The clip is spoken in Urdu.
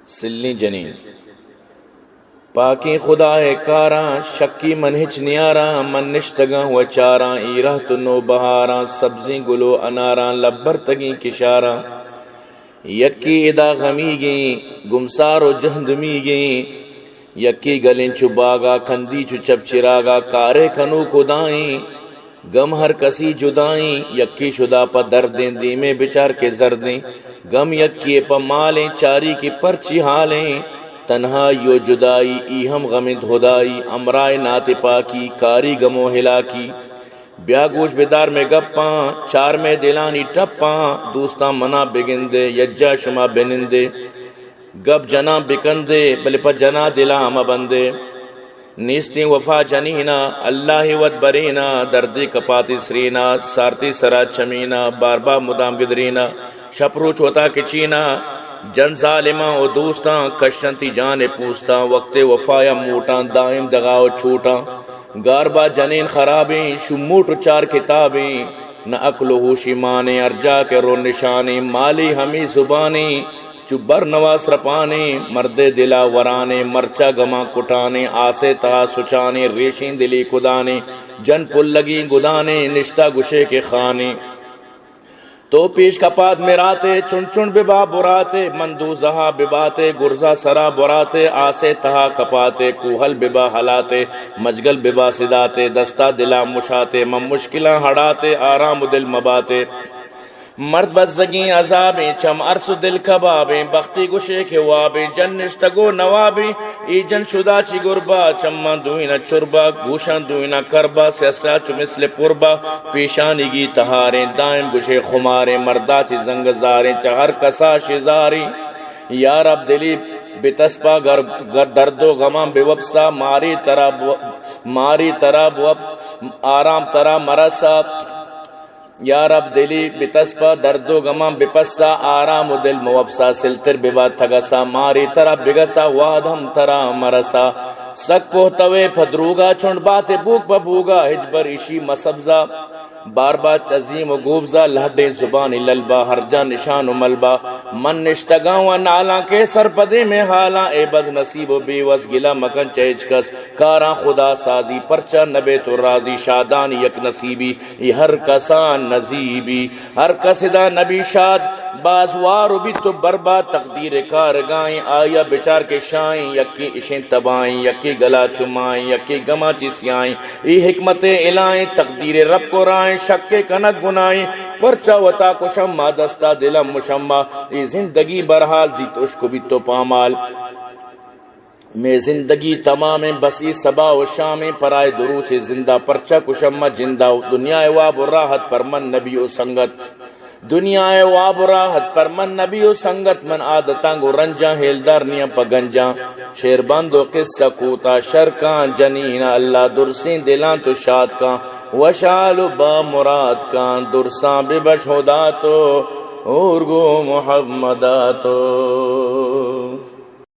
سلی جنین پاکی خدا کاراں شکی منہچ نیاراں من نشتگاں و چاراں ایرہ تنو بہاراں سبزیں گلو اناراں لبر تگیں کشاراں یکی ادا غمی گیں گمسار و جہندمی گیں یکی گلیں چو باغا کھندی چو چپ چراغا کارے کنو کدائیں غم ہر کسی جدائیں یکی شدا پا دردیں دیمیں بچار کے زردیں غم یکی پا مالیں چاری کی پرچی حالیں تنہا یو جدائی ای ہم غمد خدائی امرائے نات پاکی کاری گمو ہلاکی بیا گوش بیدار میں گپاں چار میں دلانی ٹپاں دوستاں منا بگندے یجا شما بنندے گپ جنا بکندے بل پا جنا دلا ہم بندے نیستی وفا جنینا اللہ ود برینا دردی کپاتی سرینا سارتی سرا چمینا بار بار مدام گدرینا شپرو چوتا کچینا جن ظالماں و دوستاں کشنتی جان پوستاں وقت وفایا موٹاں دائم دغاو چھوٹاں گاربا جنین خرابیں شموٹ چار کتابیں نہ عقل و ہوشی مانے ارجا کے رو نشانے مالی ہمی زبانیں چبر نواز رپانے مرد دلا ورانے مرچا گما کٹانے آسے تہا سچانے ریشین دلی کدانے جن پل لگی گدانے نشتہ گشے کے خانے تو پیش کپاد میراتے چن چن ببا براتے مندوزہا بباتے گرزا سرا براتے آسے تہا کپاتے کوہل ببا حلاتے مجگل ببا صداتے دستا دلا مشاتے مشکلاں ہڑاتے آرام دل مباتے مرد بزگیں عذابیں چم عرص دل کبابیں بختی گشے کے وابیں جن نشتگو نوابیں ای جن شدا چی گربا چمہ دوئینا چربا گوشان دوئینا کربا سیسا چو مثل پربا پیشانی گی تہاریں دائم گشے خماریں مردہ چی زنگزاریں چہر کسا شزاریں یا رب دلی بتسپا گر درد و غمام بوپسا ماری تراب آرام ترا مرسا یا رب دلی بتسپا درد و غمام بپسا آرام و دل موپسا سلتر ببا تھگسا ماری ترا بگسا وادم ترا مرسا سک پوہتوے پھدروگا چونڈ باتے بوک ببوگا ہجبر اشی مسبزا بار بار عظیم و گوبزا لہڈیں زبان للبا ہر جا نشان و ملبا من نشتگاں و نالاں کے سرپدے میں حالاں اے بد نصیب و بیوس گلا مکن چہچ کس کاراں خدا سازی پرچا نبے تو راضی شادان یک نصیبی یہ ہر کسان نصیبی ہر کسدا نبی شاد بازوار بھی تو برباد تقدیر کار گائیں آیا بچار کے شائیں یکی اشیں تبائیں یکی گلا چمائیں یکی گما چیسیائیں ای حکمت الائیں تقدیر رب کو رائیں شک کے کنک گنائیں پرچا وطا کو شمع دستا دلم مشمع ای زندگی برحال زیت عشق بھی تو پامال میں زندگی تمام بسی صبا و شام پرائے دروچ زندہ پرچا کشمہ جندہ دنیا واب و راحت پر من نبی و سنگت دنیا واب و راحت پر من نبی و سنگت من عادتاں گو رنجاں ہیلدار نیا پگنجاں شیر بندو قصہ کوتا شرکاں جنین اللہ درسین دلان تو شاد کاں وشال با مراد کاں درساں ببش ہدا تو اور گو محمداتو